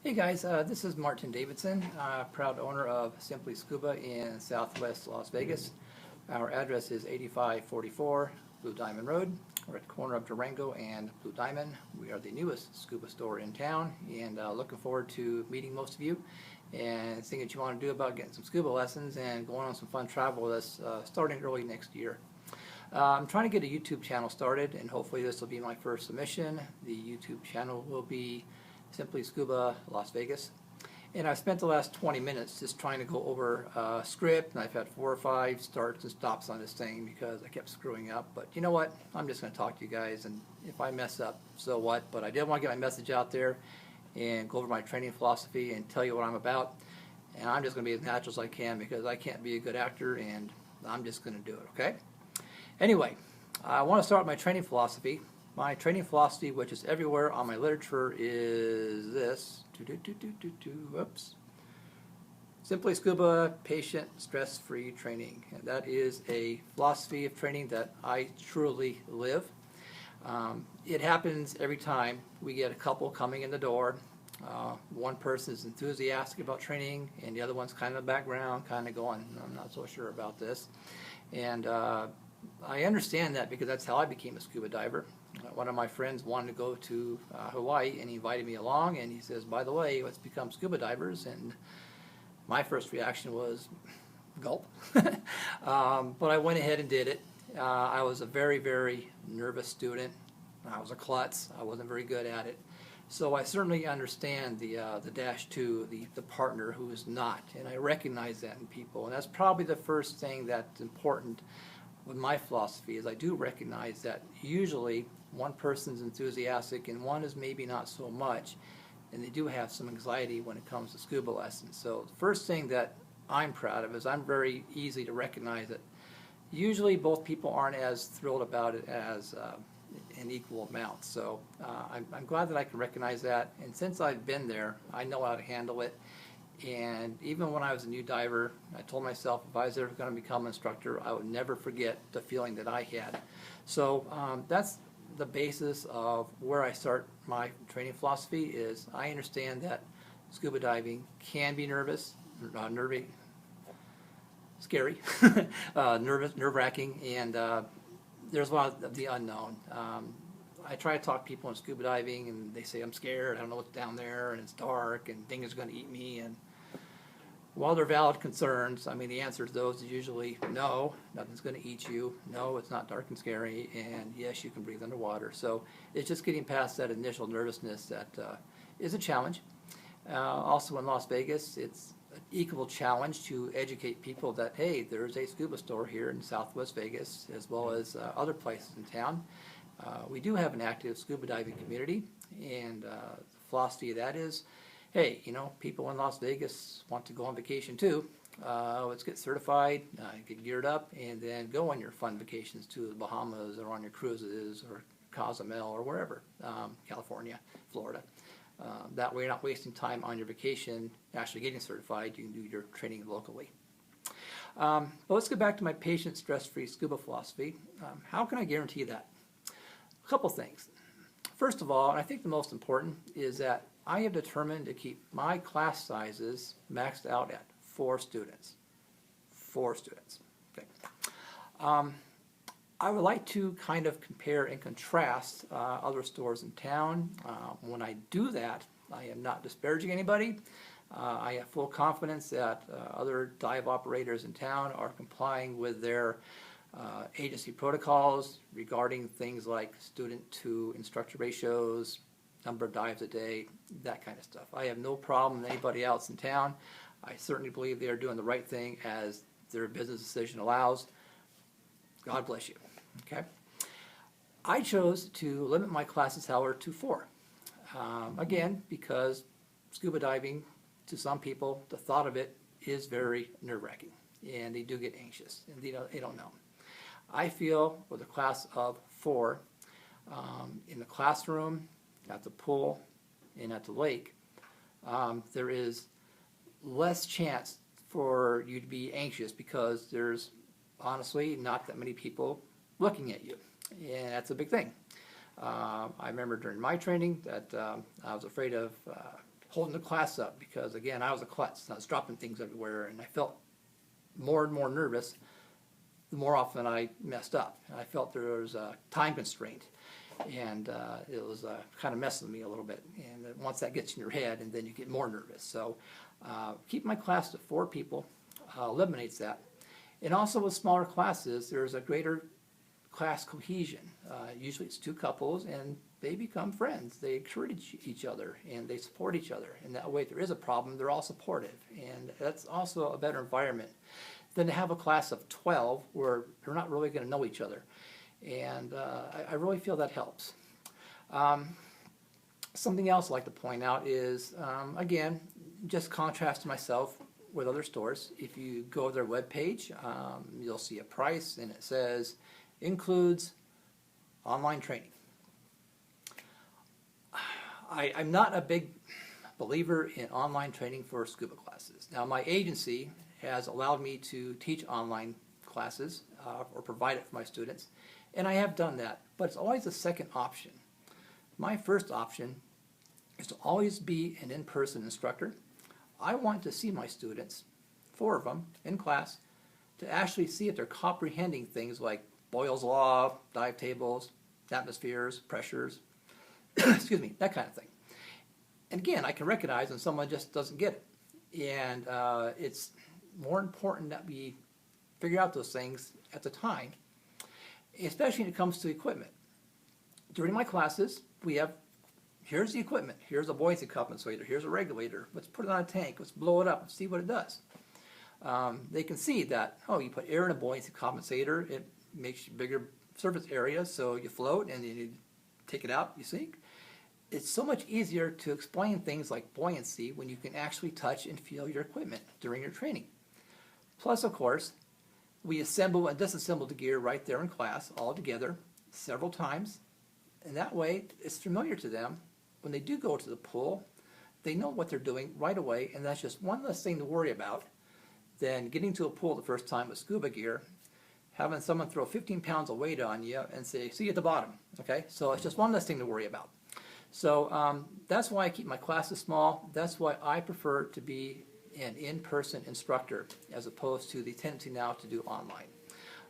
Hey guys, this is Martin Davidson, proud owner of Simply Scuba in Southwest Las Vegas. Our address is 8544 Blue Diamond Road. We're at the corner of Durango and Blue Diamond. We are the newest scuba store in town, and looking forward to meeting most of you and seeing what you want to do about getting some scuba lessons and going on some fun travel with us starting early next year. I'm trying to get a YouTube channel started, and hopefully this will be my first submission. The YouTube channel will be Simply Scuba Las Vegas. And I've spent the last 20 minutes just trying to go over a script, and I've had 4 or 5 starts and stops on this thing because I kept screwing up. But you know what? I'm just going to talk to you guys, and if I mess up, so what? But I did want to get my message out there and go over my training philosophy and tell you what I'm about. And I'm just going to be as natural as I can because I can't be a good actor, and I'm just going to do it, okay? Anyway, I want to start with my training philosophy. My training philosophy, which is everywhere on my literature, is this. Whoops. Simply Scuba Patient Stress-Free Training. And that is a philosophy of training that I truly live. It happens every time we get a couple coming in the door. One person is enthusiastic about training, and the other one's kind of in the background, kind of going, I'm not so sure about this. And I understand that because that's how I became a scuba diver. One of my friends wanted to go to Hawaii, and he invited me along, and he says, by the way, let's become scuba divers. And my first reaction was gulp. But I went ahead and did it. I was a very, very nervous student. I was a klutz. I wasn't very good at it. So I certainly understand the -2, the partner who is not, and I recognize that in people. And that's probably the first thing that's important with my philosophy, is I do recognize that usually one person's enthusiastic and one is maybe not so much, and they do have some anxiety when it comes to scuba lessons. So the first thing that I'm proud of is I'm very easy to recognize that usually both people aren't as thrilled about it as in equal amounts. So I'm glad that I can recognize that, and since I've been there, I know how to handle it. And even when I was a new diver, I told myself if I was ever going to become an instructor, I would never forget the feeling that I had. So that's the basis of where I start my training philosophy. Is I understand that scuba diving can be scary, nerve-wracking, and there's a lot of the unknown. I try to talk to people in scuba diving, and they say, I'm scared, I don't know what's down there, and it's dark, and things are going to eat me. And while they're valid concerns, I mean, the answer to those is usually no, nothing's going to eat you. No, it's not dark and scary, and yes, you can breathe underwater. So it's just getting past that initial nervousness that is a challenge. Also in Las Vegas, it's an equal challenge to educate people that, hey, there's a scuba store here in Southwest Vegas, as well as other places in town. We do have an active scuba diving community, and the philosophy of that is, hey, you know, people in Las Vegas want to go on vacation too. Let's get certified, get geared up, and then go on your fun vacations to the Bahamas or on your cruises or Cozumel or wherever, California, Florida. That way you're not wasting time on your vacation actually getting certified. You can do your training locally. But let's get back to my patient stress-free scuba philosophy. How can I guarantee that? A couple things. First of all, and I think the most important, is that I have determined to keep my class sizes maxed out at 4 students. 4 students. Okay. I would like to kind of compare and contrast other stores in town. When I do that, I am not disparaging anybody. I have full confidence that other dive operators in town are complying with their agency protocols regarding things like student to instructor ratios, number of dives a day, that kind of stuff. I have no problem with anybody else in town. I certainly believe they are doing the right thing as their business decision allows. God bless you. Okay. I chose to limit my classes, however, to 4. Again, because scuba diving, to some people, the thought of it is very nerve-wracking, and they do get anxious, and they don't know. I feel with a class of 4, in the classroom, at the pool, and at the lake, there is less chance for you to be anxious because there's honestly not that many people looking at you, and that's a big thing. I remember during my training that I was afraid of holding the class up because, again, I was a klutz. I was dropping things everywhere, and I felt more and more nervous the more often I messed up. And I felt there was a time constraint, and it was kind of messing with me a little bit. And once that gets in your head, and then you get more nervous. So keep my class to 4 people eliminates that. And also with smaller classes, there's a greater class cohesion. Usually it's 2 couples, and they become friends. They encourage each other, and they support each other. And that way, if there is a problem, they're all supportive. And that's also a better environment than to have a class of 12 where they're not really going to know each other. And I really feel that helps. Something else I'd like to point out is, again, just contrast myself with other stores. If you go to their webpage, you'll see a price, and it says, includes online training. I'm not a big believer in online training for scuba classes. Now, my agency has allowed me to teach online classes or provide it for my students, and I have done that, but it's always a second option. My first option is to always be an in-person instructor. I want to see my students, 4 of them in class, to actually see if they're comprehending things like Boyle's Law, dive tables, atmospheres, pressures, excuse me, that kind of thing. And again, I can recognize when someone just doesn't get it. And it's more important that we figure out those things at the time, especially when it comes to equipment. During my classes, we have, here's the equipment, here's a buoyancy compensator, here's a regulator, let's put it on a tank, let's blow it up and see what it does. They can see that, oh, you put air in a buoyancy compensator, it makes bigger surface area, so you float, and then you take it out, you sink. It's so much easier to explain things like buoyancy when you can actually touch and feel your equipment during your training. Plus, of course, we assemble and disassemble the gear right there in class all together several times, and that way it's familiar to them. When they do go to the pool, they know what they're doing right away, and that's just one less thing to worry about than getting to a pool the first time with scuba gear, having someone throw 15 pounds of weight on you and say, see you at the bottom, okay? So it's just one less thing to worry about. So that's why I keep my classes small. That's why I prefer to be an in-person instructor as opposed to the tendency now to do online.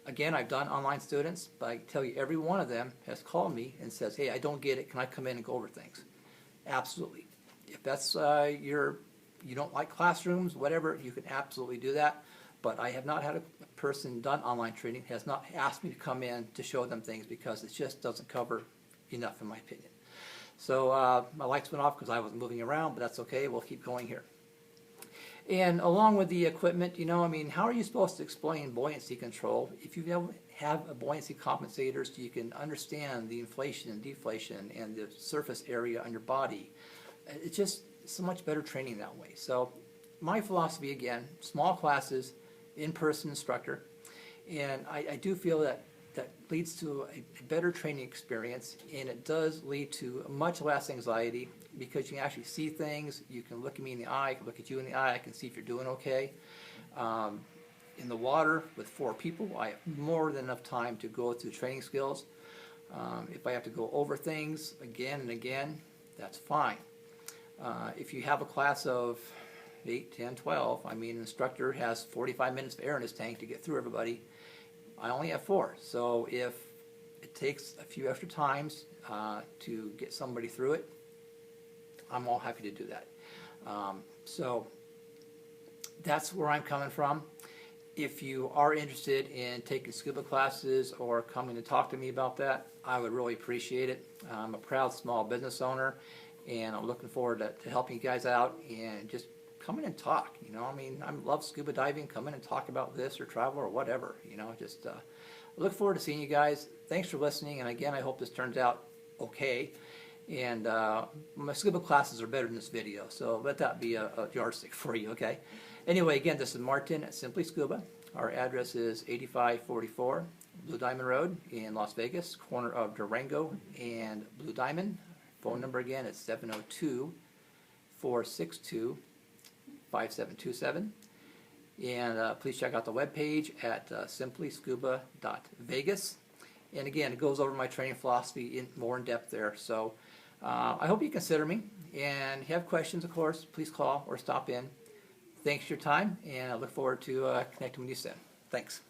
Again, I've done online students, but I tell you, every one of them has called me and says, hey, I don't get it, can I come in and go over things? Absolutely. If that's you don't like classrooms, whatever, you can absolutely do that. But I have not had a person done online training, has not asked me to come in to show them things because it just doesn't cover enough in my opinion. So my lights went off because I wasn't moving around, but that's okay, we'll keep going here. And along with the equipment, you know, I mean, how are you supposed to explain buoyancy control if you don't have a buoyancy compensator so you can understand the inflation and deflation and the surface area on your body? It's just so much better training that way. So my philosophy, again, small classes, in-person instructor, and I do feel that that leads to a better training experience, and it does lead to much less anxiety because you can actually see things. You can look at me in the eye, I can look at you in the eye, I can see if you're doing okay. In the water with 4 people, I have more than enough time to go through training skills. If I have to go over things again and again, that's fine. If you have a class of 8, 10, 12, I mean, an instructor has 45 minutes of air in his tank to get through everybody. I only have 4, so if it takes a few extra times to get somebody through it, I'm all happy to do that. So that's where I'm coming from. If you are interested in taking scuba classes or coming to talk to me about that, I would really appreciate it. I'm a proud small business owner, and I'm looking forward to helping you guys out and just come in and talk. You know, I mean, I love scuba diving. Come in and talk about this or travel or whatever. You know, just look forward to seeing you guys. Thanks for listening, and again, I hope this turns out okay. And my scuba classes are better than this video, so let that be a yardstick for you, okay? Anyway, again, this is Martin at Simply Scuba. Our address is 8544 Blue Diamond Road in Las Vegas, corner of Durango and Blue Diamond. Phone number again is 702-462-5727. And please check out the webpage at simplyscuba.vegas. And again, it goes over my training philosophy more in depth there. So I hope you consider me. And if you have questions, of course, please call or stop in. Thanks for your time, and I look forward to connecting with you soon. Thanks.